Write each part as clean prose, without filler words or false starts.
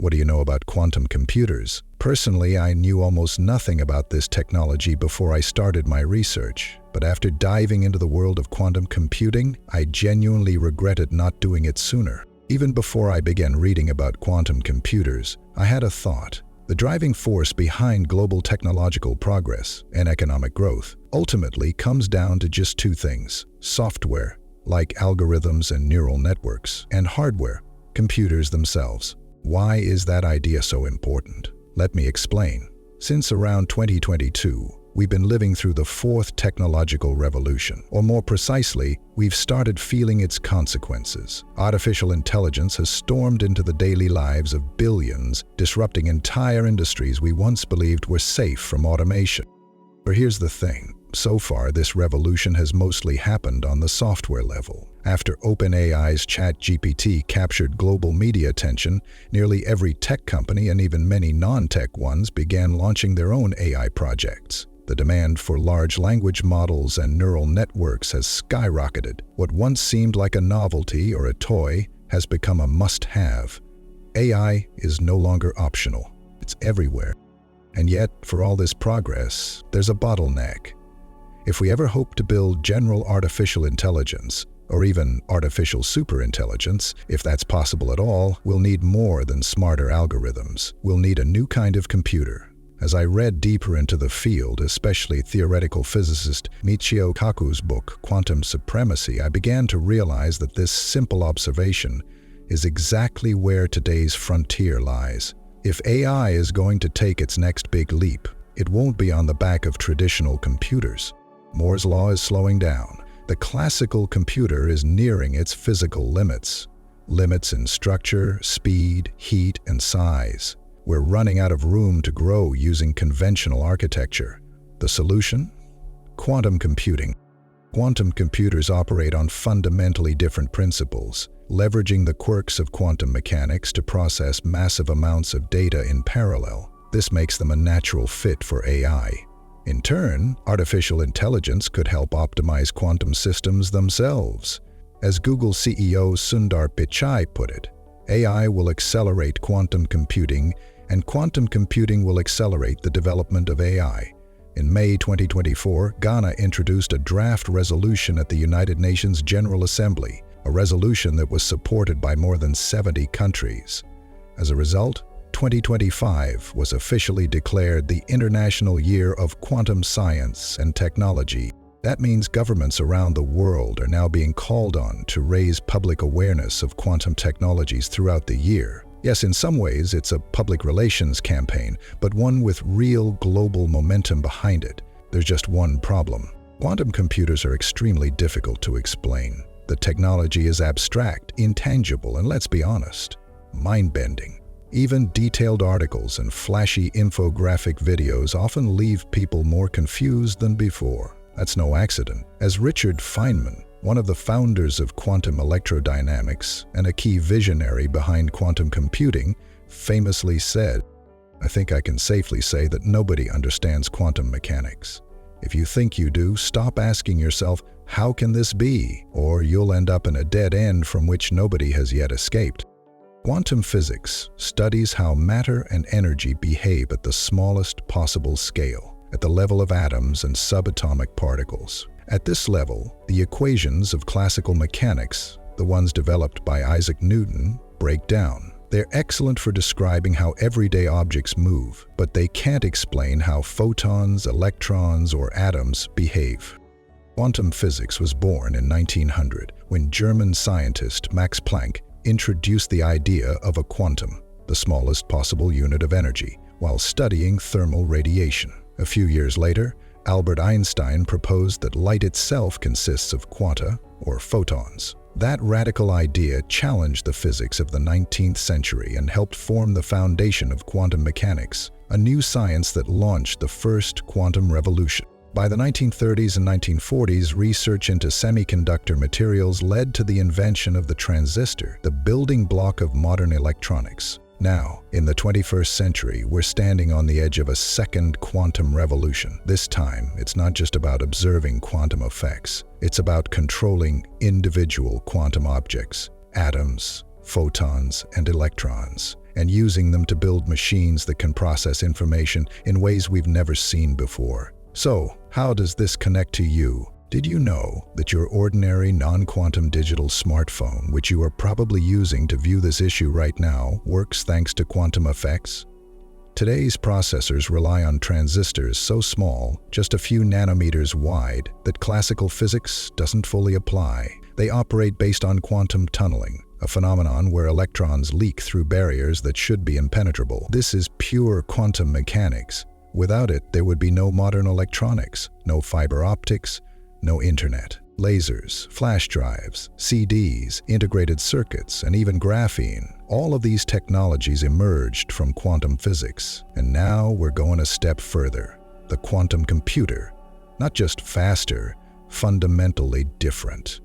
What do you know about quantum computers? Personally, I knew almost nothing about this technology before I started my research. But after diving into the world of quantum computing, I genuinely regretted not doing it sooner. Even before I began reading about quantum computers, I had a thought. The driving force behind global technological progress and economic growth ultimately comes down to just two things: software, like algorithms and neural networks, and hardware, computers themselves. Why is that idea so important? Let me explain. Since around 2022, we've been living through the fourth technological revolution, or more precisely, we've started feeling its consequences. Artificial intelligence has stormed into the daily lives of billions, disrupting entire industries we once believed were safe from automation. But here's the thing. So far, this revolution has mostly happened on the software level. After OpenAI's ChatGPT captured global media attention, nearly every tech company and even many non-tech ones began launching their own AI projects. The demand for large language models and neural networks has skyrocketed. What once seemed like a novelty or a toy has become a must-have. AI is no longer optional. It's everywhere. And yet, for all this progress, there's a bottleneck. If we ever hope to build general artificial intelligence, or even artificial superintelligence, if that's possible at all, we'll need more than smarter algorithms. We'll need a new kind of computer. As I read deeper into the field, especially theoretical physicist Michio Kaku's book, Quantum Supremacy, I began to realize that this simple observation is exactly where today's frontier lies. If AI is going to take its next big leap, it won't be on the back of traditional computers. Moore's law is slowing down. The classical computer is nearing its physical limits. Limits in structure, speed, heat, and size. We're running out of room to grow using conventional architecture. The solution? Quantum computing. Quantum computers operate on fundamentally different principles, leveraging the quirks of quantum mechanics to process massive amounts of data in parallel. This makes them a natural fit for AI. In turn, artificial intelligence could help optimize quantum systems themselves. As Google CEO Sundar Pichai put it, AI will accelerate quantum computing, and quantum computing will accelerate the development of AI. In May 2024, Ghana introduced a draft resolution at the United Nations General Assembly, a resolution that was supported by more than 70 countries. As a result, 2025 was officially declared the International Year of Quantum Science and Technology. That means governments around the world are now being called on to raise public awareness of quantum technologies throughout the year. Yes, in some ways it's a public relations campaign, but one with real global momentum behind it. There's just one problem. Quantum computers are extremely difficult to explain. The technology is abstract, intangible, and let's be honest, mind-bending. Even detailed articles and flashy infographic videos often leave people more confused than before. That's no accident. As Richard Feynman, one of the founders of quantum electrodynamics and a key visionary behind quantum computing, famously said, "I think I can safely say that nobody understands quantum mechanics. If you think you do, stop asking yourself, how can this be? Or you'll end up in a dead end from which nobody has yet escaped." Quantum physics studies how matter and energy behave at the smallest possible scale, at the level of atoms and subatomic particles. At this level, the equations of classical mechanics, the ones developed by Isaac Newton, break down. They're excellent for describing how everyday objects move, but they can't explain how photons, electrons, or atoms behave. Quantum physics was born in 1900 when German scientist Max Planck introduced the idea of a quantum, the smallest possible unit of energy, while studying thermal radiation. A few years later, Albert Einstein proposed that light itself consists of quanta, or photons. That radical idea challenged the physics of the 19th century and helped form the foundation of quantum mechanics, a new science that launched the first quantum revolution. By the 1930s and 1940s, research into semiconductor materials led to the invention of the transistor, the building block of modern electronics. Now, in the 21st century, we're standing on the edge of a second quantum revolution. This time, it's not just about observing quantum effects. It's about controlling individual quantum objects, atoms, photons, and electrons. and using them to build machines that can process information in ways we've never seen before. So, how does this connect to you? Did you know that your ordinary non-quantum digital smartphone, which you are probably using to view this issue right now, works thanks to quantum effects? Today's processors rely on transistors so small, just a few nanometers wide, that classical physics doesn't fully apply. They operate based on quantum tunneling, a phenomenon where electrons leak through barriers that should be impenetrable. This is pure quantum mechanics. Without it, there would be no modern electronics, no fiber optics, no internet, lasers, flash drives, CDs, integrated circuits, and even graphene. All of these technologies emerged from quantum physics. And now we're going a step further. The quantum computer. Not just faster, fundamentally different.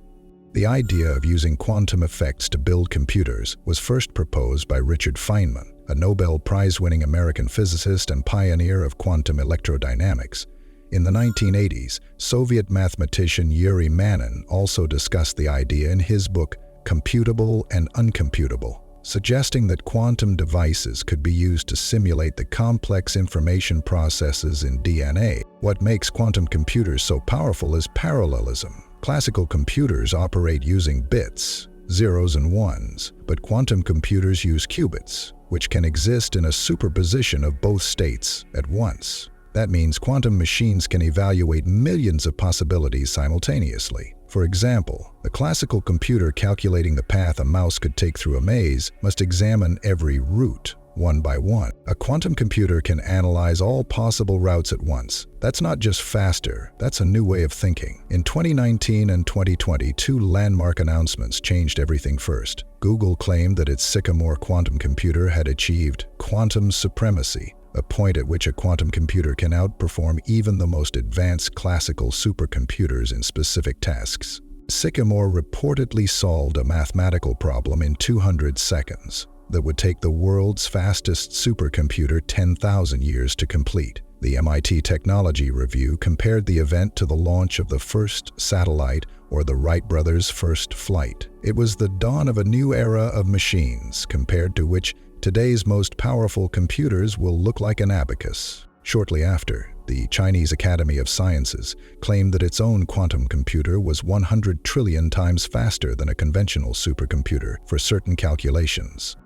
The idea of using quantum effects to build computers was first proposed by Richard Feynman, a Nobel Prize-winning American physicist and pioneer of quantum electrodynamics. In the 1980s, Soviet mathematician Yuri Manin also discussed the idea in his book Computable and Uncomputable, suggesting that quantum devices could be used to simulate the complex information processes in DNA. What makes quantum computers so powerful is parallelism. Classical computers operate using bits, zeros and ones, but quantum computers use qubits, which can exist in a superposition of both states at once. That means quantum machines can evaluate millions of possibilities simultaneously. For example, the classical computer calculating the path a mouse could take through a maze must examine every route, one by one. A quantum computer can analyze all possible routes at once. That's not just faster, that's a new way of thinking. In 2019 and 2020, two landmark announcements changed everything. First, Google claimed that its Sycamore quantum computer had achieved quantum supremacy, a point at which a quantum computer can outperform even the most advanced classical supercomputers in specific tasks. Sycamore reportedly solved a mathematical problem in 200 seconds that would take the world's fastest supercomputer 10,000 years to complete. The MIT Technology Review compared the event to the launch of the first satellite or the Wright brothers' first flight. It was the dawn of a new era of machines, compared to which today's most powerful computers will look like an abacus. Shortly after, the Chinese Academy of Sciences claimed that its own quantum computer was 100 trillion times faster than a conventional supercomputer for certain calculations.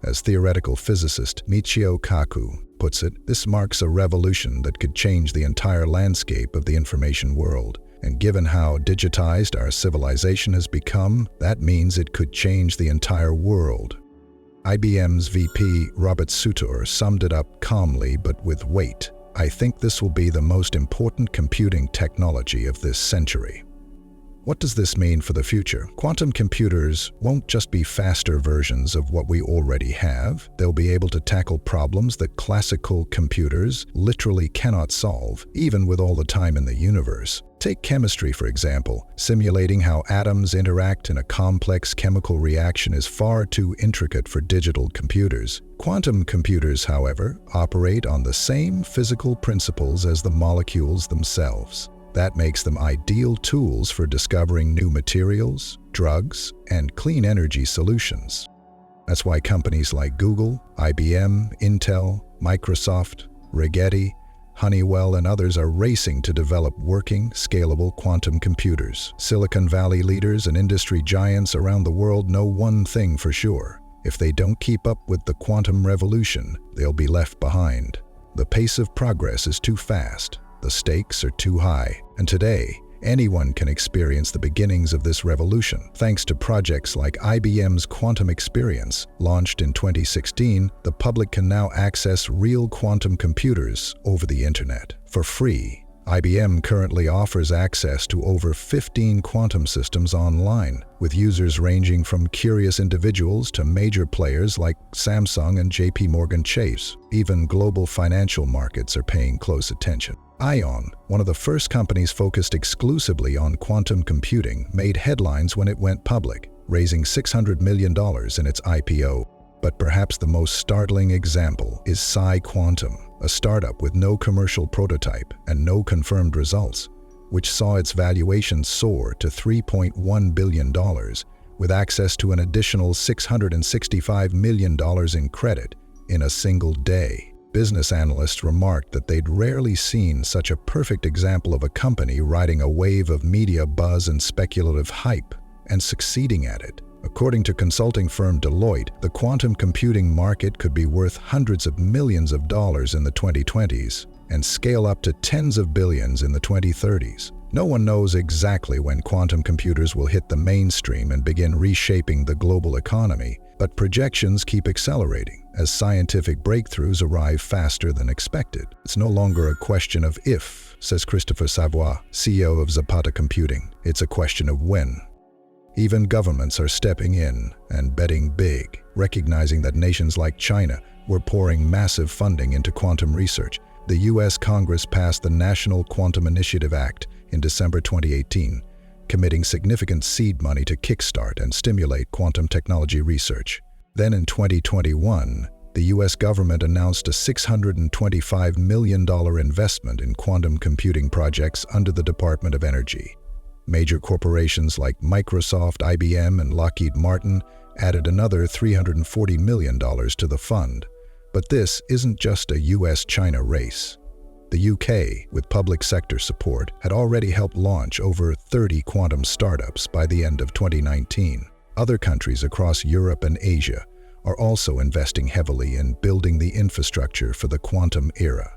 As theoretical physicist Michio Kaku puts it, this marks a revolution that could change the entire landscape of the information world. And given how digitized our civilization has become, that means it could change the entire world. IBM's VP, Robert Sutor, summed it up calmly but with weight. I think this will be the most important computing technology of this century. What does this mean for the future? Quantum computers won't just be faster versions of what we already have. They'll be able to tackle problems that classical computers literally cannot solve, even with all the time in the universe. Take chemistry, for example. Simulating how atoms interact in a complex chemical reaction is far too intricate for digital computers. Quantum computers, however, operate on the same physical principles as the molecules themselves. That makes them ideal tools for discovering new materials, drugs, and clean energy solutions. That's why companies like Google, IBM, Intel, Microsoft, Rigetti, Honeywell, and others are racing to develop working, scalable quantum computers. Silicon Valley leaders and industry giants around the world know one thing for sure. If they don't keep up with the quantum revolution, they'll be left behind. The pace of progress is too fast. The stakes are too high. And today, anyone can experience the beginnings of this revolution. Thanks to projects like IBM's Quantum Experience, launched in 2016, the public can now access real quantum computers over the internet for free. IBM currently offers access to over 15 quantum systems online, with users ranging from curious individuals to major players like Samsung and JP Morgan Chase. Even global financial markets are paying close attention. ION, one of the first companies focused exclusively on quantum computing, made headlines when it went public, raising $600 million in its IPO. But perhaps the most startling example is PsiQuantum, a startup with no commercial prototype and no confirmed results, which saw its valuation soar to $3.1 billion with access to an additional $665 million in credit in a single day. Business analysts remarked that they'd rarely seen such a perfect example of a company riding a wave of media buzz and speculative hype and succeeding at it. According to consulting firm Deloitte, the quantum computing market could be worth hundreds of millions of dollars in the 2020s and scale up to tens of billions in the 2030s. No one knows exactly when quantum computers will hit the mainstream and begin reshaping the global economy, but projections keep accelerating as scientific breakthroughs arrive faster than expected. It's no longer a question of if, says Christopher Savoy, CEO of Zapata Computing. It's a question of when. Even governments are stepping in and betting big, recognizing that nations like China were pouring massive funding into quantum research. The U.S. Congress passed the National Quantum Initiative Act in December 2018, committing significant seed money to kickstart and stimulate quantum technology research. Then in 2021, the U.S. government announced a $625 million investment in quantum computing projects under the Department of Energy. Major corporations like Microsoft, IBM, and Lockheed Martin added another $340 million to the fund. But this isn't just a US-China race. The UK, with public sector support, had already helped launch over 30 quantum startups by the end of 2019. Other countries across Europe and Asia are also investing heavily in building the infrastructure for the quantum era.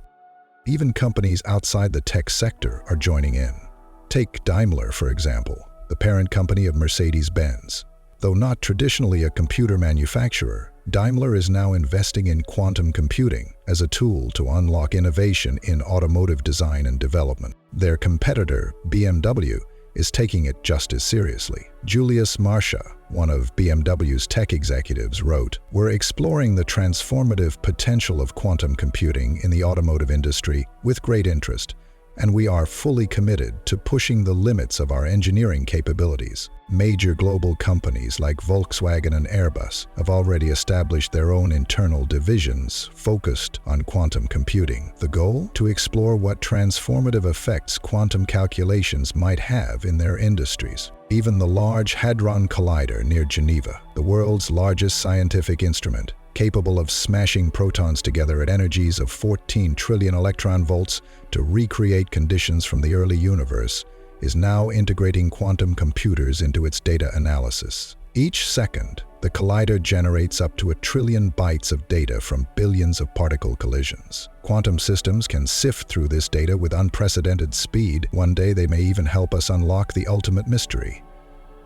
Even companies outside the tech sector are joining in. Take Daimler, for example, the parent company of Mercedes-Benz. Though not traditionally a computer manufacturer, Daimler is now investing in quantum computing as a tool to unlock innovation in automotive design and development. Their competitor, BMW, is taking it just as seriously. Julius Marcia, one of BMW's tech executives, wrote, "We're exploring the transformative potential of quantum computing in the automotive industry with great interest, and we are fully committed to pushing the limits of our engineering capabilities." Major global companies like Volkswagen and Airbus have already established their own internal divisions focused on quantum computing. The goal? To explore what transformative effects quantum calculations might have in their industries. Even the Large Hadron Collider near Geneva, the world's largest scientific instrument, capable of smashing protons together at energies of 14 trillion electron volts to recreate conditions from the early universe, is now integrating quantum computers into its data analysis. Each second, the collider generates up to 1 trillion bytes of data from billions of particle collisions. Quantum systems can sift through this data with unprecedented speed. One day they may even help us unlock the ultimate mystery: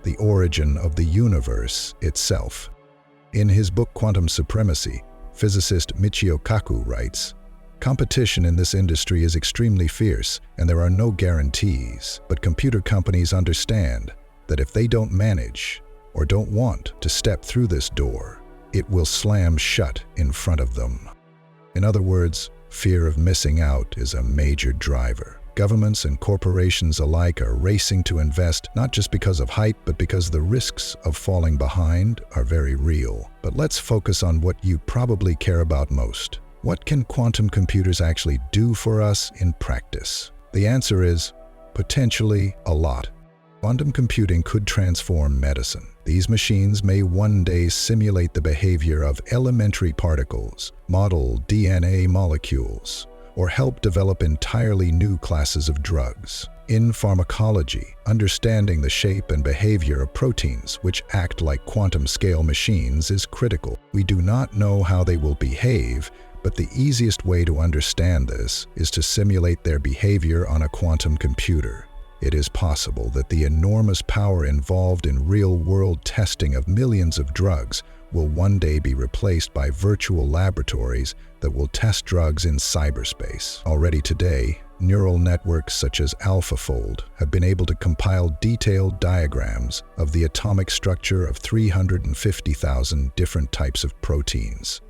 the origin of the universe itself. In his book Quantum Supremacy, physicist Michio Kaku writes, "Competition in this industry is extremely fierce, and there are no guarantees. But computer companies understand that if they don't manage or don't want to step through this door, it will slam shut in front of them." In other words, fear of missing out is a major driver. Governments and corporations alike are racing to invest, not just because of hype, but because the risks of falling behind are very real. But let's focus on what you probably care about most. What can quantum computers actually do for us in practice? The answer is potentially a lot. Quantum computing could transform medicine. These machines may one day simulate the behavior of elementary particles, model DNA molecules, or help develop entirely new classes of drugs. In pharmacology, understanding the shape and behavior of proteins, which act like quantum-scale machines, is critical. We do not know how they will behave, but the easiest way to understand this is to simulate their behavior on a quantum computer. It is possible that the enormous power involved in real-world testing of millions of drugs will one day be replaced by virtual laboratories that will test drugs in cyberspace. Already today, neural networks such as AlphaFold have been able to compile detailed diagrams of the atomic structure of 350,000 different types of proteins,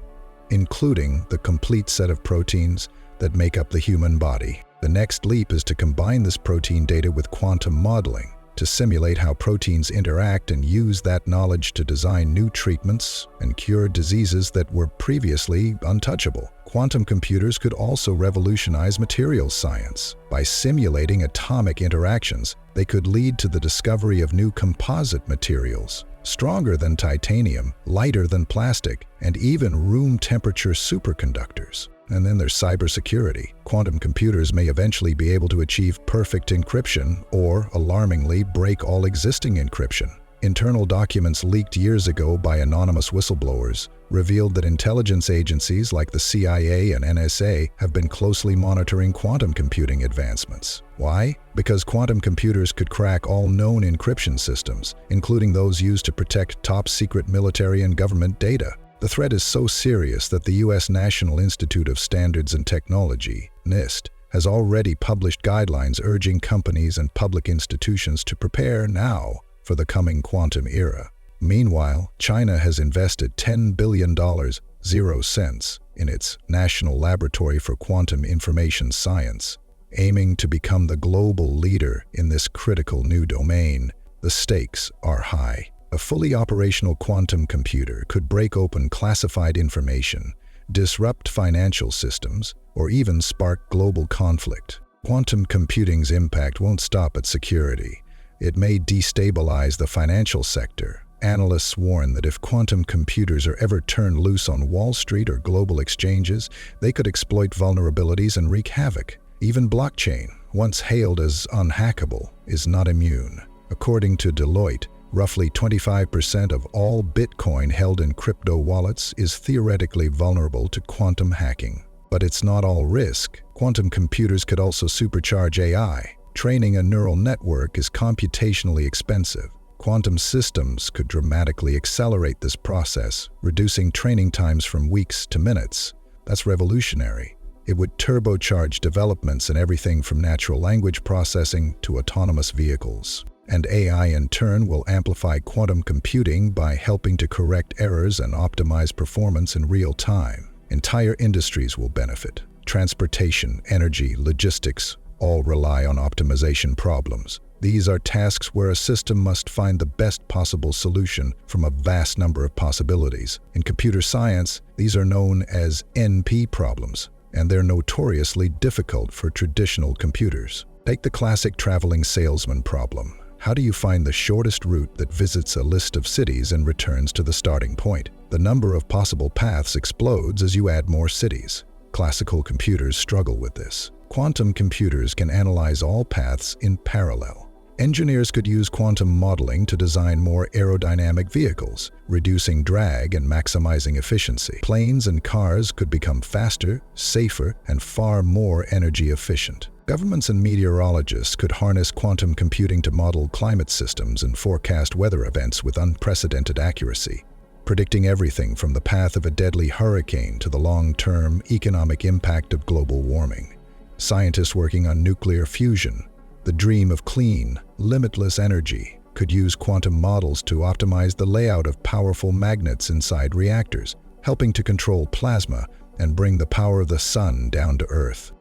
including the complete set of proteins that make up the human body. The next leap is to combine this protein data with quantum modeling to simulate how proteins interact and use that knowledge to design new treatments and cure diseases that were previously untouchable. Quantum computers could also revolutionize materials science. By simulating atomic interactions, they could lead to the discovery of new composite materials, stronger than titanium, lighter than plastic, and even room temperature superconductors. And then there's cybersecurity. Quantum computers may eventually be able to achieve perfect encryption or, alarmingly, break all existing encryption. Internal documents leaked years ago by anonymous whistleblowers revealed that intelligence agencies like the CIA and NSA have been closely monitoring quantum computing advancements. Why? Because quantum computers could crack all known encryption systems, including those used to protect top-secret military and government data. The threat is so serious that the U.S. National Institute of Standards and Technology, NIST, has already published guidelines urging companies and public institutions to prepare now for the coming quantum era. Meanwhile, China has invested $10 billion, 0 cents, in its National Laboratory for Quantum Information Science, aiming to become the global leader in this critical new domain. The stakes are high. A fully operational quantum computer could break open classified information, disrupt financial systems, or even spark global conflict. Quantum computing's impact won't stop at security. It may destabilize the financial sector. Analysts warn that if quantum computers are ever turned loose on Wall Street or global exchanges, they could exploit vulnerabilities and wreak havoc. Even blockchain, once hailed as unhackable, is not immune. According to Deloitte, roughly 25% of all Bitcoin held in crypto wallets is theoretically vulnerable to quantum hacking. But it's not all risk. Quantum computers could also supercharge AI. Training a neural network is computationally expensive. Quantum systems could dramatically accelerate this process, reducing training times from weeks to minutes. That's revolutionary. It would turbocharge developments in everything from natural language processing to autonomous vehicles. And AI in turn will amplify quantum computing by helping to correct errors and optimize performance in real time. Entire industries will benefit. Transportation, energy, logistics all rely on optimization problems. These are tasks where a system must find the best possible solution from a vast number of possibilities. In computer science, these are known as NP problems, and they're notoriously difficult for traditional computers. Take the classic traveling salesman problem. How do you find the shortest route that visits a list of cities and returns to the starting point? The number of possible paths explodes as you add more cities. Classical computers struggle with this. Quantum computers can analyze all paths in parallel. Engineers could use quantum modeling to design more aerodynamic vehicles, reducing drag and maximizing efficiency. Planes and cars could become faster, safer, and far more energy efficient. Governments and meteorologists could harness quantum computing to model climate systems and forecast weather events with unprecedented accuracy, predicting everything from the path of a deadly hurricane to the long-term economic impact of global warming. Scientists working on nuclear fusion, the dream of clean, limitless energy, could use quantum models to optimize the layout of powerful magnets inside reactors, helping to control plasma and bring the power of the sun down to Earth.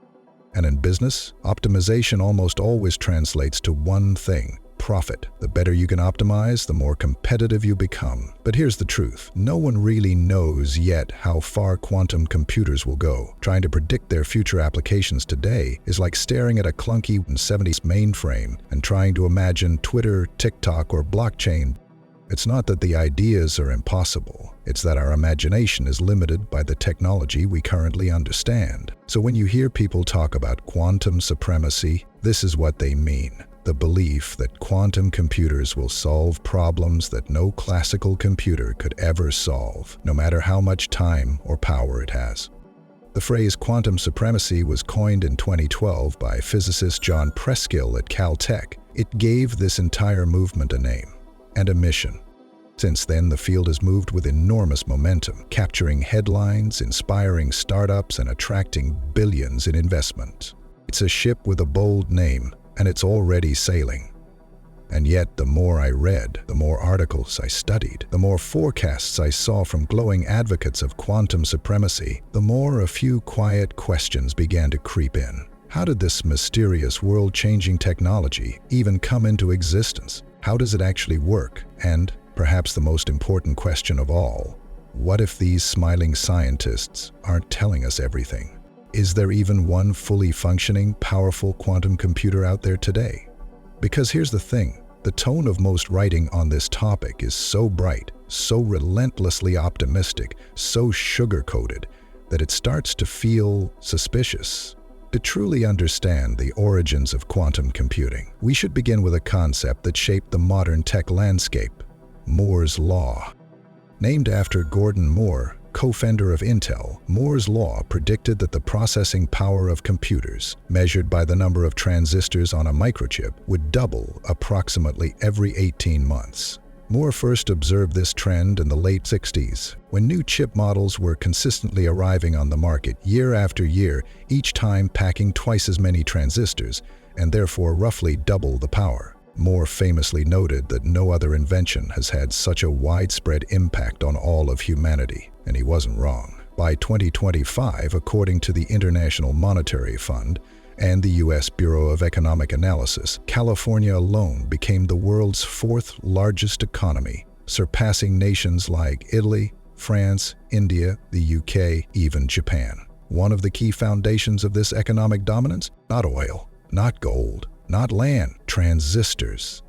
And in business, optimization almost always translates to one thing: profit. The better you can optimize, the more competitive you become. But here's the truth. No one really knows yet how far quantum computers will go. Trying to predict their future applications today is like staring at a clunky 70s mainframe and trying to imagine Twitter, TikTok, or blockchain. It's not that the ideas are impossible. It's that our imagination is limited by the technology we currently understand. So when you hear people talk about quantum supremacy, this is what they mean. The belief that quantum computers will solve problems that no classical computer could ever solve, no matter how much time or power it has. The phrase quantum supremacy was coined in 2012 by physicist John Preskill at Caltech. It gave this entire movement a name and a mission. Since then, the field has moved with enormous momentum, capturing headlines, inspiring startups, and attracting billions in investment. It's a ship with a bold name, and it's already sailing. And yet, the more I read, the more articles I studied, the more forecasts I saw from glowing advocates of quantum supremacy, the more a few quiet questions began to creep in. How did this mysterious world-changing technology even come into existence? How does it actually work? And, perhaps the most important question of all, what if these smiling scientists aren't telling us everything? Is there even one fully functioning, powerful quantum computer out there today? Because here's the thing, The tone of most writing on this topic is so bright, so relentlessly optimistic, so sugar-coated, that it starts to feel suspicious. To truly understand the origins of quantum computing, we should begin with a concept that shaped the modern tech landscape: Moore's Law. Named after Gordon Moore, co-founder of Intel, Moore's Law predicted that the processing power of computers, measured by the number of transistors on a microchip, would double approximately every 18 months. Moore first observed this trend in the late 60s, when new chip models were consistently arriving on the market year after year, each time packing twice as many transistors, and therefore roughly double the power. Moore famously noted that no other invention has had such a widespread impact on all of humanity, and he wasn't wrong. By 2025, according to the International Monetary Fund and the U.S. Bureau of Economic Analysis, California alone became the world's fourth largest economy, surpassing nations like Italy, France, India, the UK, even Japan. One of the key foundations of this economic dominance? Not oil, not gold, not land, transistors.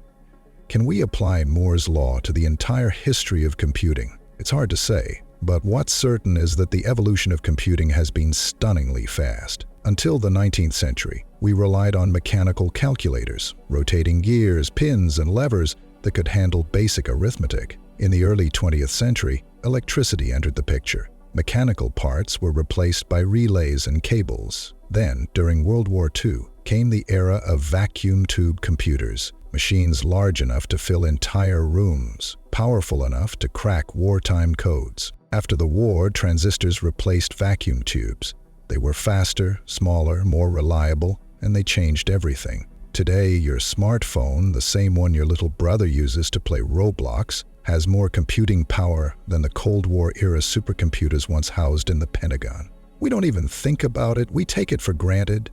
Can we apply Moore's Law to the entire history of computing? It's hard to say, but what's certain is that the evolution of computing has been stunningly fast. Until the 19th century, we relied on mechanical calculators, rotating gears, pins, and levers that could handle basic arithmetic. In the early 20th century, electricity entered the picture. Mechanical parts were replaced by relays and cables. Then, during World War II, came the era of vacuum tube computers, machines large enough to fill entire rooms, powerful enough to crack wartime codes. After the war, transistors replaced vacuum tubes. They were faster, smaller, more reliable, and they changed everything. Today, your smartphone, the same one your little brother uses to play Roblox, has more computing power than the Cold War-era supercomputers once housed in the Pentagon. We don't even think about it, we take it for granted.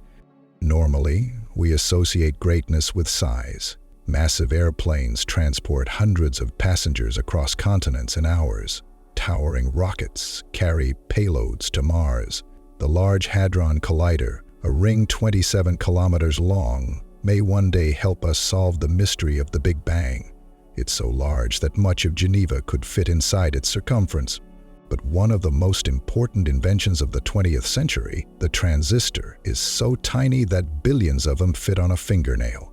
Normally, we associate greatness with size. Massive airplanes transport hundreds of passengers across continents in hours. Towering rockets carry payloads to Mars. The Large Hadron Collider, a ring 27 kilometers long, may one day help us solve the mystery of the Big Bang. It's so large that much of Geneva could fit inside its circumference. But one of the most important inventions of the 20th century, the transistor, is so tiny that billions of them fit on a fingernail.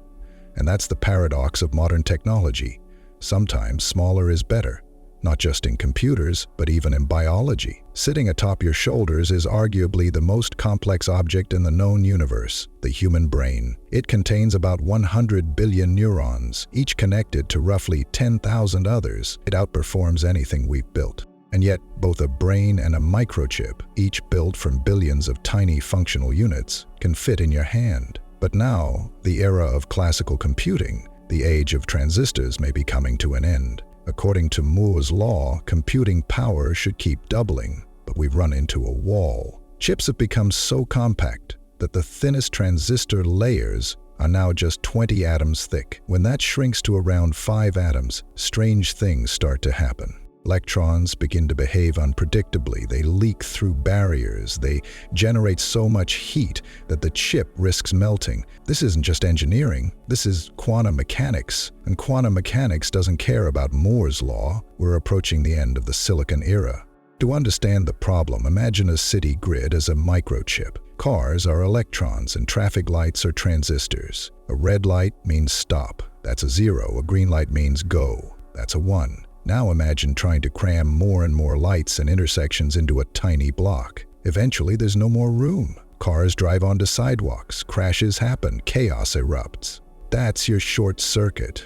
And that's the paradox of modern technology. Sometimes smaller is better, not just in computers, but even in biology. Sitting atop your shoulders is arguably the most complex object in the known universe, the human brain. It contains about 100 billion neurons, each connected to roughly 10,000 others. It outperforms anything we've built. And yet, both a brain and a microchip, each built from billions of tiny functional units, can fit in your hand. But now, the era of classical computing, the age of transistors, may be coming to an end. According to Moore's Law, computing power should keep doubling, but we've run into a wall. Chips have become so compact that the thinnest transistor layers are now just 20 atoms thick. When that shrinks to around 5 atoms, strange things start to happen. Electrons begin to behave unpredictably. They leak through barriers. They generate so much heat that the chip risks melting. This isn't just engineering. This is quantum mechanics. And quantum mechanics doesn't care about Moore's Law. We're approaching the end of the silicon era. To understand the problem, imagine a city grid as a microchip. Cars are electrons and traffic lights are transistors. A red light means stop. That's a 0. A green light means go. That's a 1. Now imagine trying to cram more and more lights and intersections into a tiny block. Eventually, there's no more room. Cars drive onto sidewalks, crashes happen, chaos erupts. That's your short circuit.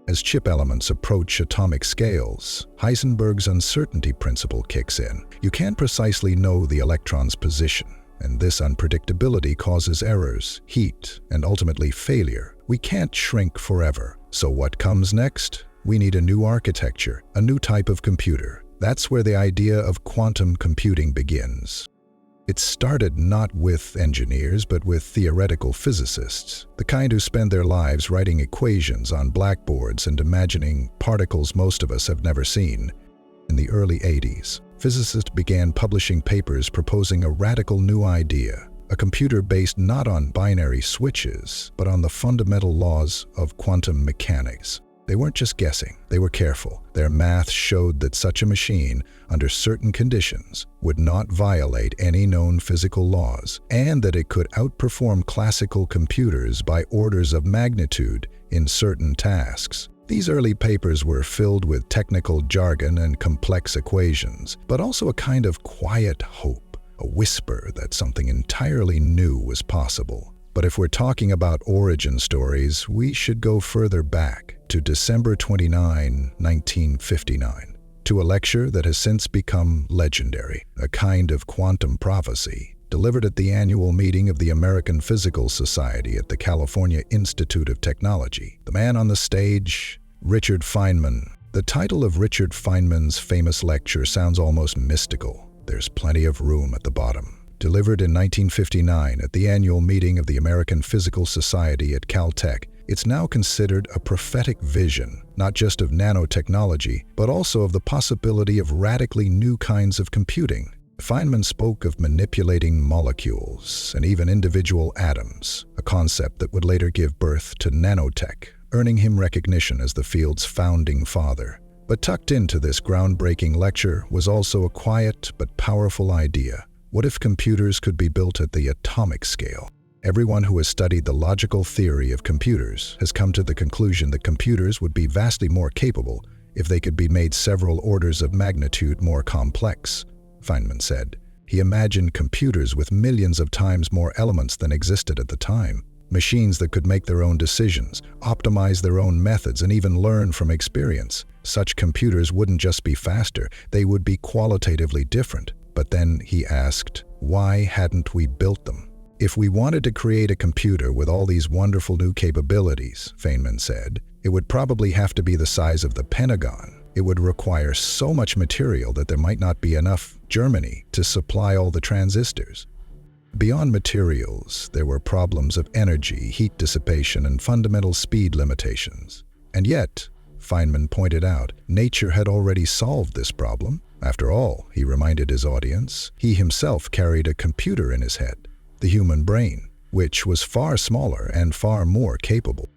As chip elements approach atomic scales, Heisenberg's uncertainty principle kicks in. You can't precisely know the electron's position, and this unpredictability causes errors, heat, and ultimately failure. We can't shrink forever. So what comes next? We need a new architecture, a new type of computer. That's where the idea of quantum computing begins. It started not with engineers, but with theoretical physicists, the kind who spend their lives writing equations on blackboards and imagining particles most of us have never seen. In the early 80s, physicists began publishing papers proposing a radical new idea, a computer based not on binary switches, but on the fundamental laws of quantum mechanics. They weren't just guessing, they were careful. Their math showed that such a machine, under certain conditions, would not violate any known physical laws, and that it could outperform classical computers by orders of magnitude in certain tasks. These early papers were filled with technical jargon and complex equations, but also a kind of quiet hope, a whisper that something entirely new was possible. But if we're talking about origin stories, we should go further back to December 29, 1959, to a lecture that has since become legendary, a kind of quantum prophecy, delivered at the annual meeting of the American Physical Society at the California Institute of Technology. The man on the stage, Richard Feynman. The title of Richard Feynman's famous lecture sounds almost mystical. There's plenty of room at the bottom. Delivered in 1959 at the annual meeting of the American Physical Society at Caltech, it's now considered a prophetic vision, not just of nanotechnology, but also of the possibility of radically new kinds of computing. Feynman spoke of manipulating molecules and even individual atoms, a concept that would later give birth to nanotech, earning him recognition as the field's founding father. But tucked into this groundbreaking lecture was also a quiet but powerful idea. What if computers could be built at the atomic scale? Everyone who has studied the logical theory of computers has come to the conclusion that computers would be vastly more capable if they could be made several orders of magnitude more complex, Feynman said. He imagined computers with millions of times more elements than existed at the time. Machines that could make their own decisions, optimize their own methods, and even learn from experience. Such computers wouldn't just be faster, they would be qualitatively different. But then he asked, why hadn't we built them? If we wanted to create a computer with all these wonderful new capabilities, Feynman said, it would probably have to be the size of the Pentagon. It would require so much material that there might not be enough Germany to supply all the transistors. Beyond materials, there were problems of energy, heat dissipation, and fundamental speed limitations. And yet, Feynman pointed out, nature had already solved this problem. After all, he reminded his audience, he himself carried a computer in his head, the human brain, which was far smaller and far more capable.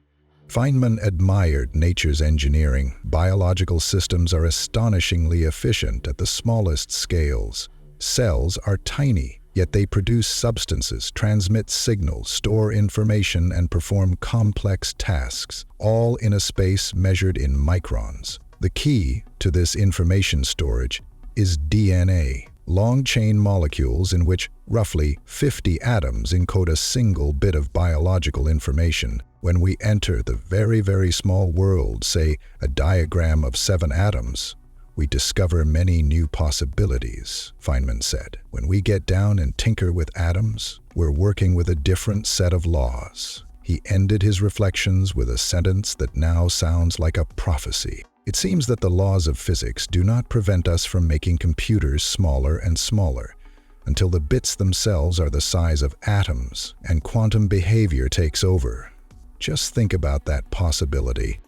Feynman admired nature's engineering. Biological systems are astonishingly efficient at the smallest scales. Cells are tiny, yet they produce substances, transmit signals, store information, and perform complex tasks, all in a space measured in microns. The key to this information storage is DNA, long-chain molecules in which roughly 50 atoms encode a single bit of biological information. When we enter the very, very small world, say a diagram of 7 atoms, we discover many new possibilities, Feynman said. When we get down and tinker with atoms, we're working with a different set of laws. He ended his reflections with a sentence that now sounds like a prophecy. It seems that the laws of physics do not prevent us from making computers smaller and smaller, until the bits themselves are the size of atoms and quantum behavior takes over. Just think about that possibility.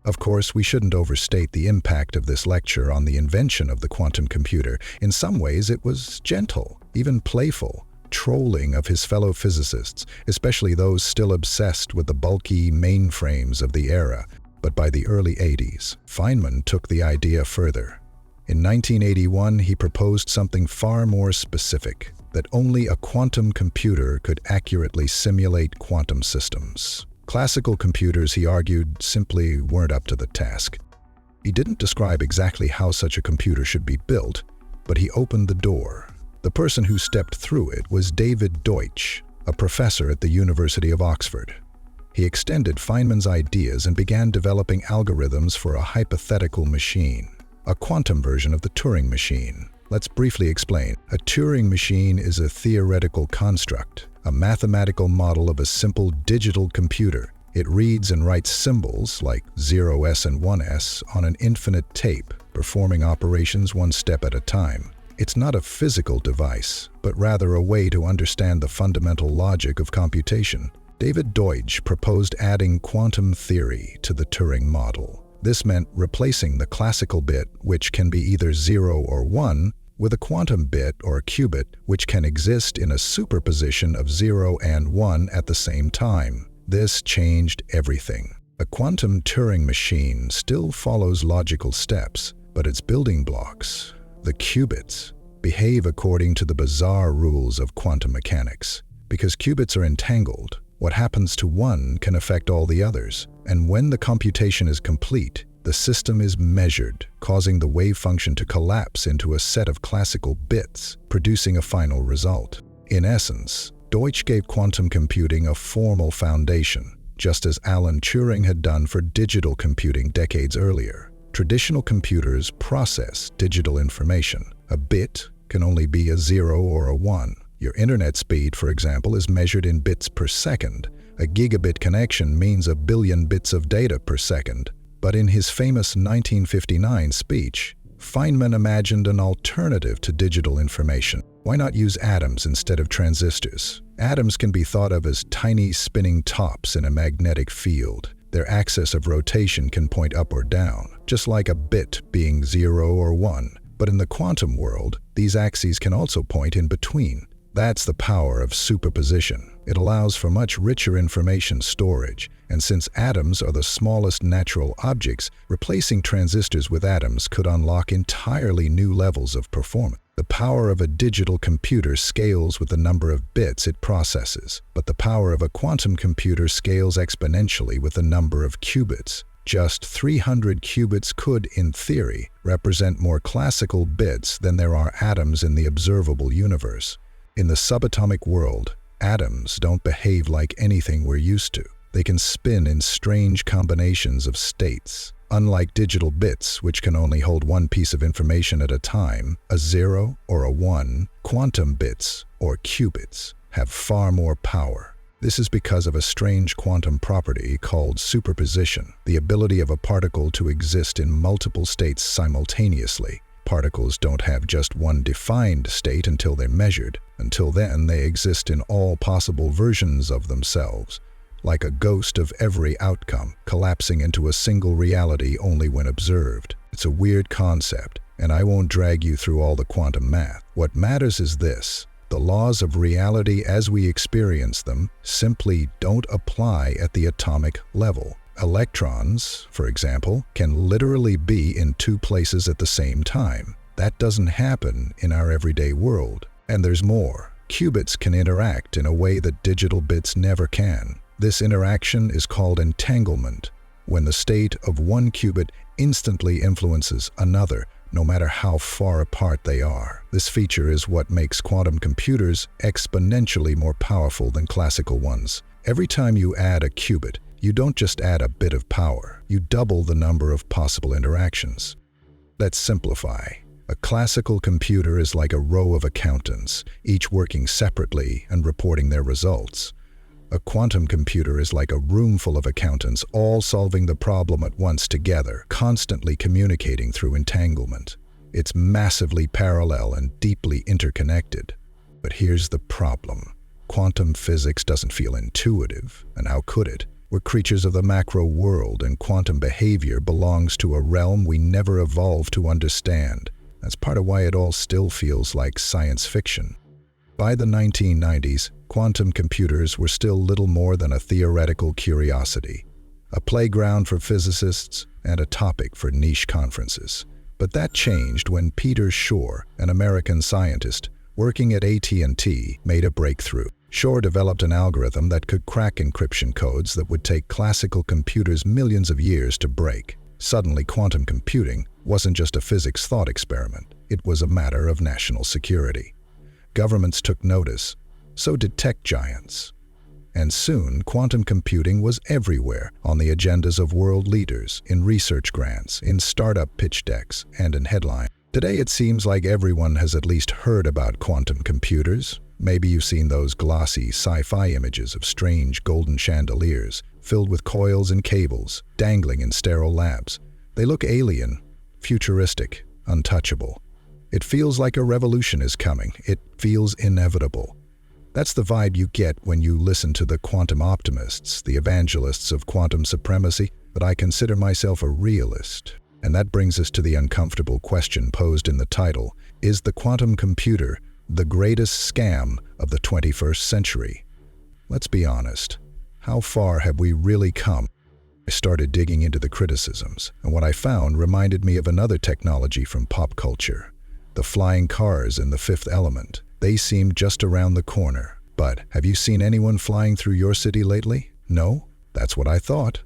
Of course, we shouldn't overstate the impact of this lecture on the invention of the quantum computer. In some ways, it was gentle, even playful, trolling of his fellow physicists, especially those still obsessed with the bulky mainframes of the era. But by the early 80s, Feynman took the idea further. In 1981, he proposed something far more specific, that only a quantum computer could accurately simulate quantum systems. Classical computers, he argued, simply weren't up to the task. He didn't describe exactly how such a computer should be built, but he opened the door. The person who stepped through it was David Deutsch, a professor at the University of Oxford. He extended Feynman's ideas and began developing algorithms for a hypothetical machine, a quantum version of the Turing machine. Let's briefly explain. A Turing machine is a theoretical construct, a mathematical model of a simple digital computer. It reads and writes symbols, like 0s and 1s, on an infinite tape, performing operations one step at a time. It's not a physical device, but rather a way to understand the fundamental logic of computation. David Deutsch proposed adding quantum theory to the Turing model. This meant replacing the classical bit, which can be either 0 or 1, with a quantum bit or qubit, which can exist in a superposition of 0 and 1 at the same time. This changed everything. A quantum Turing machine still follows logical steps, but its building blocks, the qubits, behave according to the bizarre rules of quantum mechanics. Because qubits are entangled, what happens to one can affect all the others, and when the computation is complete, the system is measured, causing the wave function to collapse into a set of classical bits, producing a final result. In essence, Deutsch gave quantum computing a formal foundation, just as Alan Turing had done for digital computing decades earlier. Traditional computers process digital information. A bit can only be a 0 or a 1. Your internet speed, for example, is measured in bits per second. A gigabit connection means a billion bits of data per second. But in his famous 1959 speech, Feynman imagined an alternative to digital information. Why not use atoms instead of transistors? Atoms can be thought of as tiny spinning tops in a magnetic field. Their axis of rotation can point up or down, just like a bit being 0 or 1. But in the quantum world, these axes can also point in between. That's the power of superposition. It allows for much richer information storage, and since atoms are the smallest natural objects, replacing transistors with atoms could unlock entirely new levels of performance. The power of a digital computer scales with the number of bits it processes, but the power of a quantum computer scales exponentially with the number of qubits. Just 300 qubits could, in theory, represent more classical bits than there are atoms in the observable universe. In the subatomic world, atoms don't behave like anything we're used to. They can spin in strange combinations of states. Unlike digital bits, which can only hold one piece of information at a time, a 0 or a 1, quantum bits, or qubits, have far more power. This is because of a strange quantum property called superposition, the ability of a particle to exist in multiple states simultaneously. Particles don't have just one defined state until they're measured. Until then, they exist in all possible versions of themselves, like a ghost of every outcome, collapsing into a single reality only when observed. It's a weird concept, and I won't drag you through all the quantum math. What matters is this: the laws of reality as we experience them simply don't apply at the atomic level. Electrons, for example, can literally be in two places at the same time. That doesn't happen in our everyday world. And there's more. Qubits can interact in a way that digital bits never can. This interaction is called entanglement, when the state of one qubit instantly influences another, no matter how far apart they are. This feature is what makes quantum computers exponentially more powerful than classical ones. Every time you add a qubit, you don't just add a bit of power, you double the number of possible interactions. Let's simplify. A classical computer is like a row of accountants, each working separately and reporting their results. A quantum computer is like a room full of accountants, all solving the problem at once together, constantly communicating through entanglement. It's massively parallel and deeply interconnected. But here's the problem. Quantum physics doesn't feel intuitive, and how could it? We're creatures of the macro world, and quantum behavior belongs to a realm we never evolved to understand. That's part of why it all still feels like science fiction. By the 1990s, quantum computers were still little more than a theoretical curiosity, a playground for physicists and a topic for niche conferences. But that changed when Peter Shor, an American scientist working at AT&T, made a breakthrough. Shor developed an algorithm that could crack encryption codes that would take classical computers millions of years to break. Suddenly, quantum computing wasn't just a physics thought experiment. It was a matter of national security. Governments took notice. So did tech giants. And soon, quantum computing was everywhere, on the agendas of world leaders, in research grants, in startup pitch decks, and in headlines. Today, it seems like everyone has at least heard about quantum computers. Maybe you've seen those glossy sci-fi images of strange golden chandeliers filled with coils and cables, dangling in sterile labs. They look alien, futuristic, untouchable. It feels like a revolution is coming. It feels inevitable. That's the vibe you get when you listen to the quantum optimists, the evangelists of quantum supremacy, but I consider myself a realist. And that brings us to the uncomfortable question posed in the title: is the quantum computer the greatest scam of the 21st century? Let's be honest. How far have we really come? I started digging into the criticisms, and what I found reminded me of another technology from pop culture. The flying cars in The Fifth Element. They seemed just around the corner. But have you seen anyone flying through your city lately? No? That's what I thought.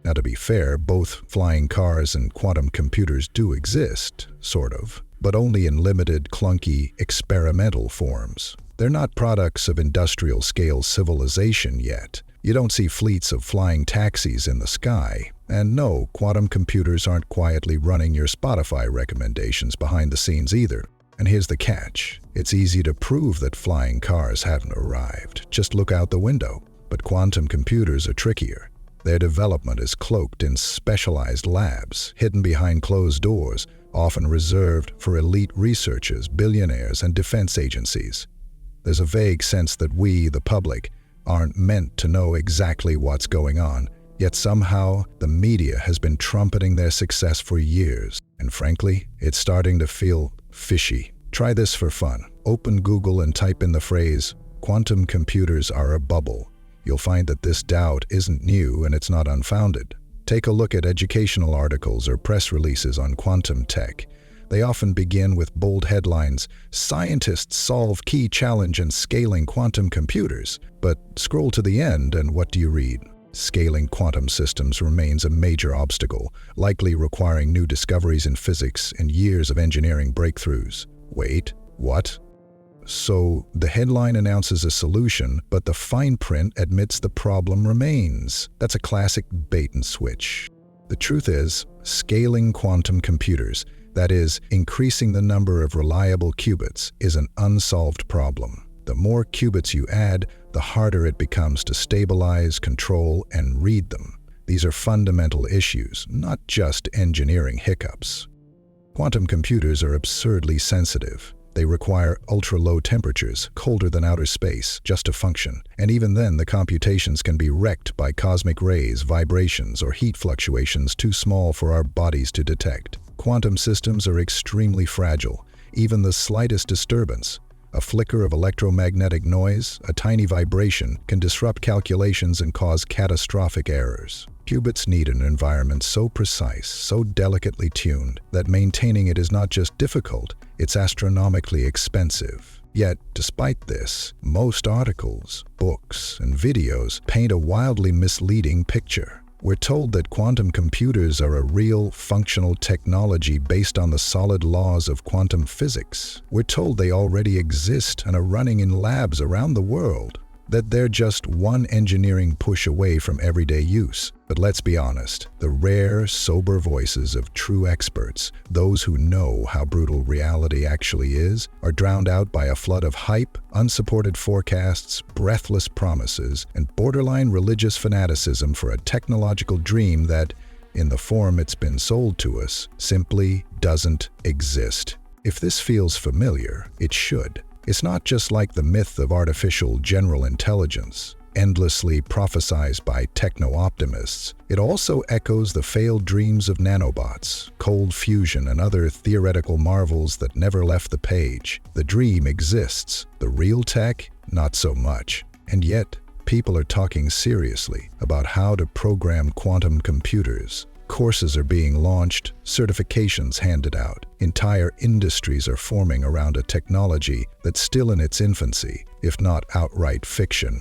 Now, to be fair, both flying cars and quantum computers do exist, sort of, but only in limited, clunky, experimental forms. They're not products of industrial-scale civilization yet. You don't see fleets of flying taxis in the sky. And no, quantum computers aren't quietly running your Spotify recommendations behind the scenes either. And here's the catch. It's easy to prove that flying cars haven't arrived. Just look out the window. But quantum computers are trickier. Their development is cloaked in specialized labs, hidden behind closed doors, often reserved for elite researchers, billionaires, and defense agencies. There's a vague sense that we, the public, aren't meant to know exactly what's going on, yet somehow the media has been trumpeting their success for years, and frankly, it's starting to feel fishy. Try this for fun. Open Google and type in the phrase, "Quantum computers are a bubble." You'll find that this doubt isn't new and it's not unfounded. Take a look at educational articles or press releases on quantum tech. They often begin with bold headlines, "Scientists solve key challenge in scaling quantum computers." But scroll to the end and what do you read? Scaling quantum systems remains a major obstacle, likely requiring new discoveries in physics and years of engineering breakthroughs. Wait, what? So the headline announces a solution, but the fine print admits the problem remains. That's a classic bait and switch. The truth is, scaling quantum computers, that is, increasing the number of reliable qubits, is an unsolved problem. The more qubits you add, the harder it becomes to stabilize, control, and read them. These are fundamental issues, not just engineering hiccups. Quantum computers are absurdly sensitive. They require ultra-low temperatures, colder than outer space, just to function. And even then, the computations can be wrecked by cosmic rays, vibrations, or heat fluctuations too small for our bodies to detect. Quantum systems are extremely fragile. Even the slightest disturbance, a flicker of electromagnetic noise, a tiny vibration, can disrupt calculations and cause catastrophic errors. Qubits need an environment so precise, so delicately tuned, that maintaining it is not just difficult, it's astronomically expensive. Yet, despite this, most articles, books, and videos paint a wildly misleading picture. We're told that quantum computers are a real, functional technology based on the solid laws of quantum physics. We're told they already exist and are running in labs around the world. That they're just one engineering push away from everyday use. But let's be honest, the rare, sober voices of true experts, those who know how brutal reality actually is, are drowned out by a flood of hype, unsupported forecasts, breathless promises, and borderline religious fanaticism for a technological dream that, in the form it's been sold to us, simply doesn't exist. If this feels familiar, it should. It's not just like the myth of artificial general intelligence, endlessly prophesized by techno-optimists. It also echoes the failed dreams of nanobots, cold fusion, and other theoretical marvels that never left the page. The dream exists, the real tech, not so much. And yet, people are talking seriously about how to program quantum computers. Courses are being launched, certifications handed out. Entire industries are forming around a technology that's still in its infancy, if not outright fiction.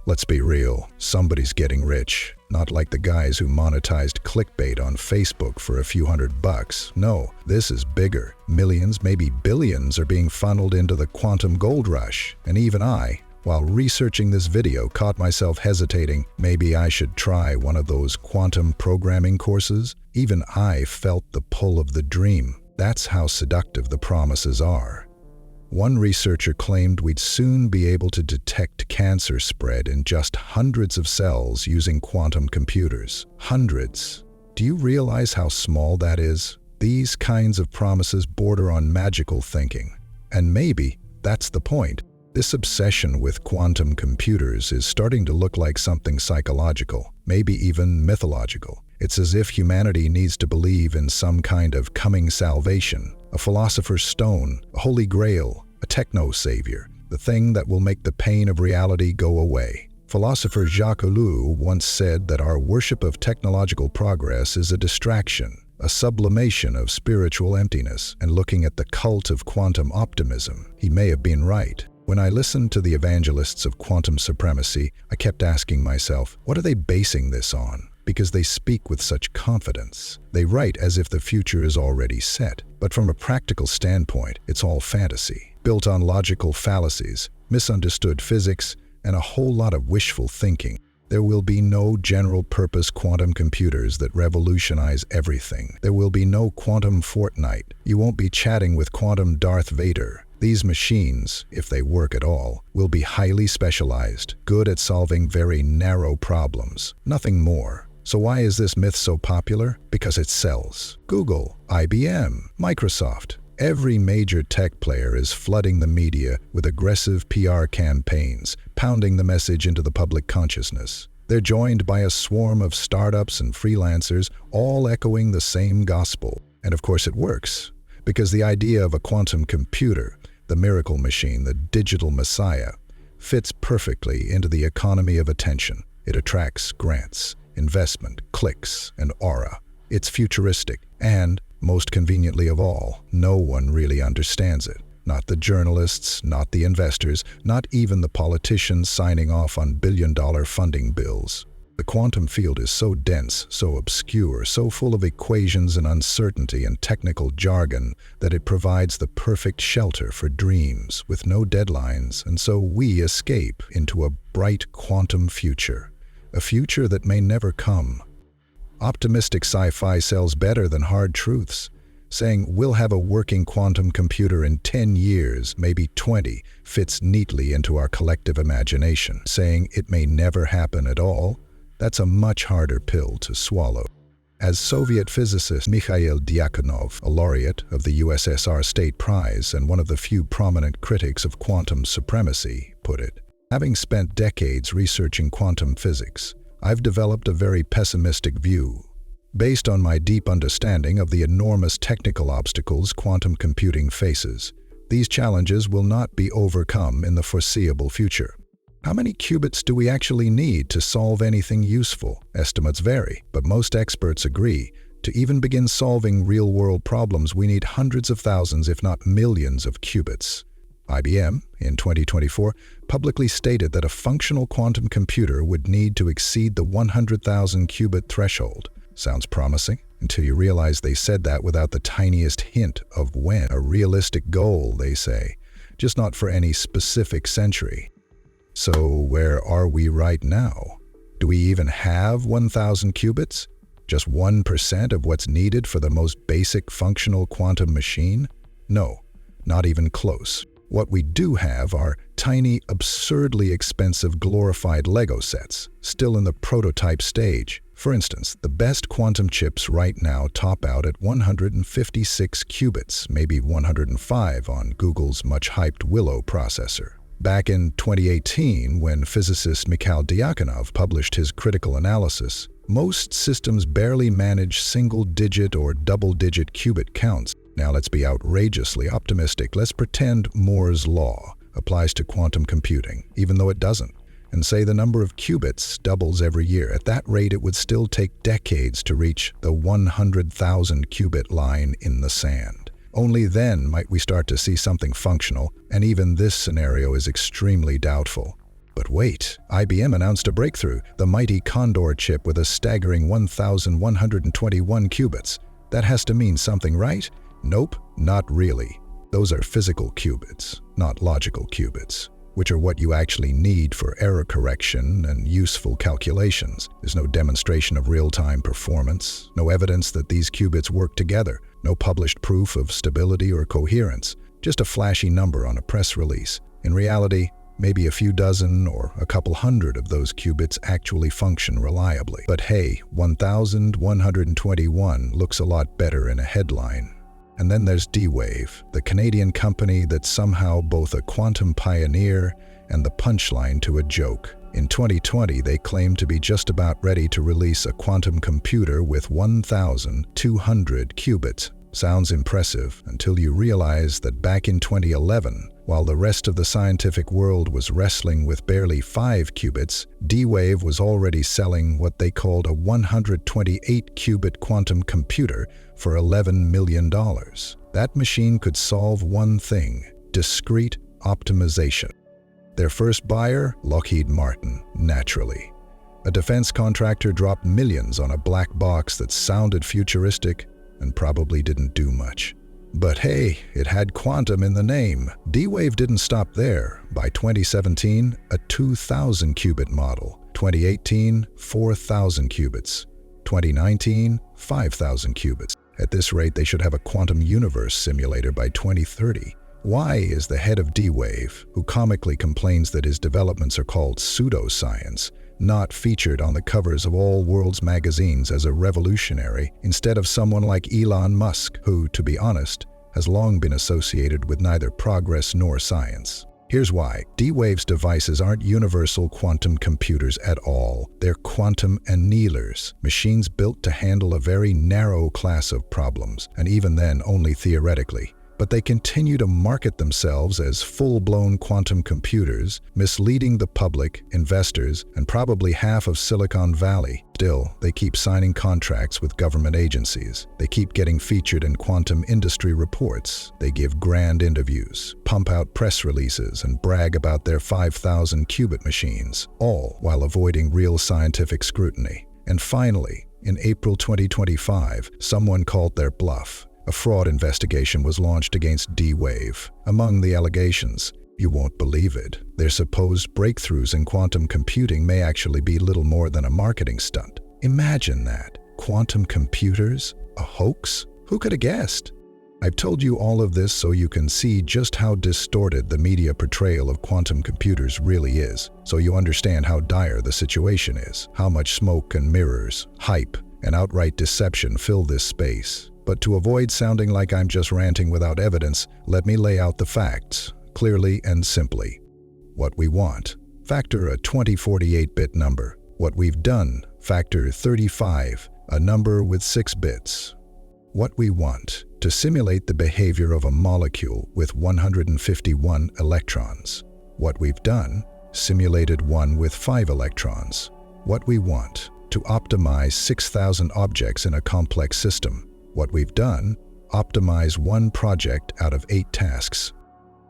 Let's be real, somebody's getting rich. Not like the guys who monetized clickbait on Facebook for a few $100. No, this is bigger. Millions, maybe billions are being funneled into the quantum gold rush. And even I, while researching this video, caught myself hesitating, maybe I should try one of those quantum programming courses. Even I felt the pull of the dream. That's how seductive the promises are. One researcher claimed we'd soon be able to detect cancer spread in just hundreds of cells using quantum computers. Hundreds. Do you realize how small that is? These kinds of promises border on magical thinking. And maybe that's the point. This obsession with quantum computers is starting to look like something psychological, maybe even mythological. It's as if humanity needs to believe in some kind of coming salvation, a philosopher's stone, a holy grail, a techno-savior, the thing that will make the pain of reality go away. Philosopher Jacques Ellul once said that our worship of technological progress is a distraction, a sublimation of spiritual emptiness, and looking at the cult of quantum optimism, he may have been right. When I listened to the evangelists of quantum supremacy, I kept asking myself, what are they basing this on? Because they speak with such confidence. They write as if the future is already set. But from a practical standpoint, it's all fantasy, built on logical fallacies, misunderstood physics, and a whole lot of wishful thinking. There will be no general-purpose quantum computers that revolutionize everything. There will be no quantum Fortnite. You won't be chatting with quantum Darth Vader. These machines, if they work at all, will be highly specialized, good at solving very narrow problems. Nothing more. So why is this myth so popular? Because it sells. Google, IBM, Microsoft. Every major tech player is flooding the media with aggressive PR campaigns, pounding the message into the public consciousness. They're joined by a swarm of startups and freelancers, all echoing the same gospel. And of course it works, because the idea of a quantum computer, the miracle machine, the digital messiah, fits perfectly into the economy of attention. It attracts grants, investment, clicks, and aura. It's futuristic, and most conveniently of all, no one really understands it. Not the journalists, not the investors, not even the politicians signing off on billion-dollar funding bills. The quantum field is so dense, so obscure, so full of equations and uncertainty and technical jargon that it provides the perfect shelter for dreams with no deadlines, and so we escape into a bright quantum future, a future that may never come. Optimistic sci-fi sells better than hard truths. Saying we'll have a working quantum computer in 10 years, maybe 20, fits neatly into our collective imagination. Saying it may never happen at all, that's a much harder pill to swallow. As Soviet physicist Mikhail Dyakonov, a laureate of the USSR State Prize and one of the few prominent critics of quantum supremacy, put it, having spent decades researching quantum physics, I've developed a very pessimistic view. Based on my deep understanding of the enormous technical obstacles quantum computing faces, these challenges will not be overcome in the foreseeable future. How many qubits do we actually need to solve anything useful? Estimates vary, but most experts agree, to even begin solving real-world problems, we need hundreds of thousands, if not millions, of qubits. IBM, in 2024, publicly stated that a functional quantum computer would need to exceed the 100,000 qubit threshold. Sounds promising, until you realize they said that without the tiniest hint of when. A realistic goal, they say, just not for any specific century. So where are we right now? Do we even have 1,000 qubits? Just 1% of what's needed for the most basic functional quantum machine? No, not even close. What we do have are tiny, absurdly expensive glorified Lego sets, still in the prototype stage. For instance, the best quantum chips right now top out at 156 qubits, maybe 105 on Google's much-hyped Willow processor. Back in 2018, when physicist Mikhail Dyakonov published his critical analysis, most systems barely manage single-digit or double-digit qubit counts. Now let's be outrageously optimistic. Let's pretend Moore's law applies to quantum computing, even though it doesn't, and say the number of qubits doubles every year. At that rate, it would still take decades to reach the 100,000 qubit line in the sand. Only then might we start to see something functional, and even this scenario is extremely doubtful. But wait, IBM announced a breakthrough, the mighty Condor chip with a staggering 1,121 qubits. That has to mean something, right? Nope, not really. Those are physical qubits, not logical qubits, which are what you actually need for error correction and useful calculations. There's no demonstration of real-time performance, no evidence that these qubits work together, no published proof of stability or coherence, just a flashy number on a press release. In reality, maybe a few dozen or a couple hundred of those qubits actually function reliably. But hey, 1,121 looks a lot better in a headline. And then there's D-Wave, the Canadian company that's somehow both a quantum pioneer and the punchline to a joke. In 2020, they claimed to be just about ready to release a quantum computer with 1,200 qubits. Sounds impressive until you realize that back in 2011, while the rest of the scientific world was wrestling with barely 5 qubits, D-Wave was already selling what they called a 128-qubit quantum computer for $11 million. That machine could solve one thing: discrete optimization. Their first buyer, Lockheed Martin, naturally. A defense contractor dropped millions on a black box that sounded futuristic and probably didn't do much. But hey, it had quantum in the name. D-Wave didn't stop there. By 2017, a 2,000-qubit model. 2018, 4,000 qubits. 2019, 5,000 qubits. At this rate, they should have a quantum universe simulator by 2030. Why is the head of D-Wave, who comically complains that his developments are called pseudoscience, not featured on the covers of all world's magazines as a revolutionary instead of someone like Elon Musk, who, to be honest, has long been associated with neither progress nor science? Here's why. D-Wave's devices aren't universal quantum computers at all. They're quantum annealers, machines built to handle a very narrow class of problems, and even then only theoretically. But they continue to market themselves as full-blown quantum computers, misleading the public, investors, and probably half of Silicon Valley. Still, they keep signing contracts with government agencies. They keep getting featured in quantum industry reports. They give grand interviews, pump out press releases, and brag about their 5,000-qubit machines, all while avoiding real scientific scrutiny. And finally, in April 2025, someone called their bluff. A fraud investigation was launched against D-Wave. Among the allegations, you won't believe it, their supposed breakthroughs in quantum computing may actually be little more than a marketing stunt. Imagine that. Quantum computers? A hoax? Who could have guessed? I've told you all of this so you can see just how distorted the media portrayal of quantum computers really is, so you understand how dire the situation is, how much smoke and mirrors, hype, and outright deception fill this space. But to avoid sounding like I'm just ranting without evidence, let me lay out the facts, clearly and simply. What we want: factor a 2048-bit number. What we've done: factor 35, a number with 6 bits. What we want: to simulate the behavior of a molecule with 151 electrons. What we've done: simulated one with 5 electrons. What we want: to optimize 6,000 objects in a complex system. What we've done: optimize one project out of 8 tasks.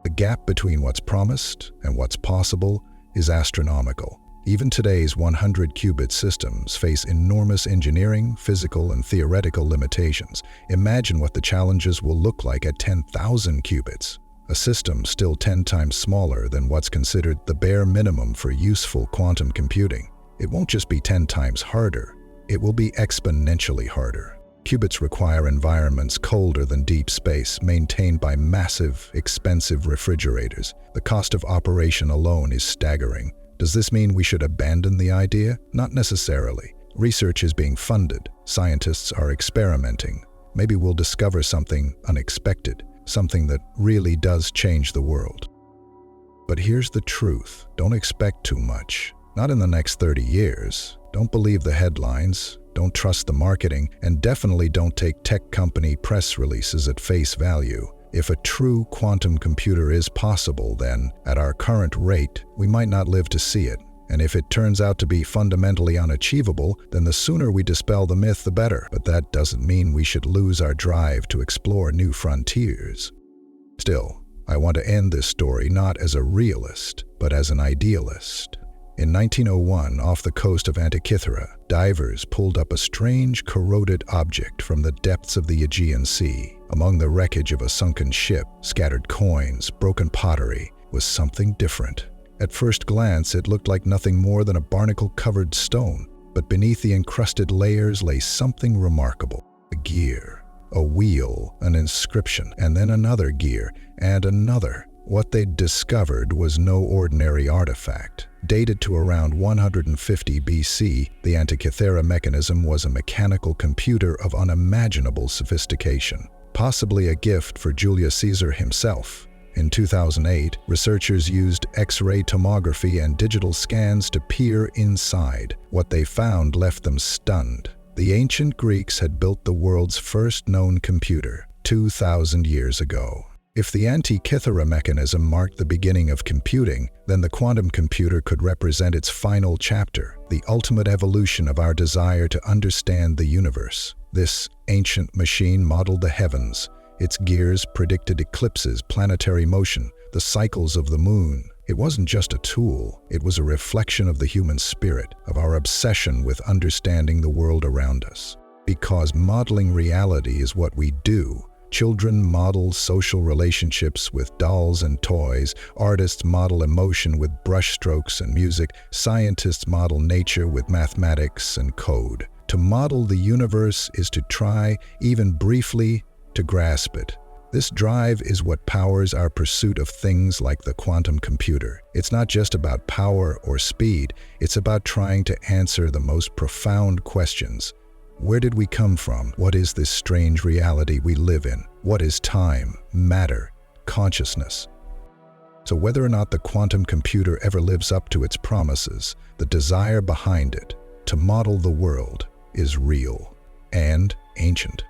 The gap between what's promised and what's possible is astronomical. Even today's 100-qubit systems face enormous engineering, physical, and theoretical limitations. Imagine what the challenges will look like at 10,000 qubits. A system still 10 times smaller than what's considered the bare minimum for useful quantum computing. It won't just be 10 times harder, it will be exponentially harder. Qubits require environments colder than deep space, maintained by massive, expensive refrigerators. The cost of operation alone is staggering. Does this mean we should abandon the idea? Not necessarily. Research is being funded. Scientists are experimenting. Maybe we'll discover something unexpected, something that really does change the world. But here's the truth. Don't expect too much. Not in the next 30 years. Don't believe the headlines. Don't trust the marketing, and definitely don't take tech company press releases at face value. If a true quantum computer is possible, then, at our current rate, we might not live to see it. And if it turns out to be fundamentally unachievable, then the sooner we dispel the myth, the better. But that doesn't mean we should lose our drive to explore new frontiers. Still, I want to end this story not as a realist, but as an idealist. In 1901, off the coast of Antikythera, divers pulled up a strange, corroded object from the depths of the Aegean Sea. Among the wreckage of a sunken ship, scattered coins, broken pottery, was something different. At first glance, it looked like nothing more than a barnacle-covered stone, but beneath the encrusted layers lay something remarkable. A gear, a wheel, an inscription, and then another gear, and another. What they'd discovered was no ordinary artifact. Dated to around 150 BC, the Antikythera Mechanism was a mechanical computer of unimaginable sophistication, possibly a gift for Julius Caesar himself. In 2008, researchers used X-ray tomography and digital scans to peer inside. What they found left them stunned. The ancient Greeks had built the world's first known computer. 2,000 years ago. If the Antikythera Mechanism marked the beginning of computing, then the quantum computer could represent its final chapter, the ultimate evolution of our desire to understand the universe. This ancient machine modeled the heavens. Its gears predicted eclipses, planetary motion, the cycles of the moon. It wasn't just a tool, it was a reflection of the human spirit, of our obsession with understanding the world around us. Because modeling reality is what we do. Children model social relationships with dolls and toys, artists model emotion with brushstrokes and music, scientists model nature with mathematics and code. To model the universe is to try, even briefly, to grasp it. This drive is what powers our pursuit of things like the quantum computer. It's not just about power or speed, it's about trying to answer the most profound questions. Where did we come from? What is this strange reality we live in? What is time, matter, consciousness? So whether or not the quantum computer ever lives up to its promises, the desire behind it to model the world is real and ancient.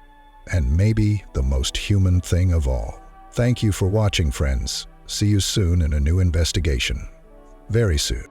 And maybe the most human thing of all. Thank you for watching, friends. See you soon in a new investigation. Very soon.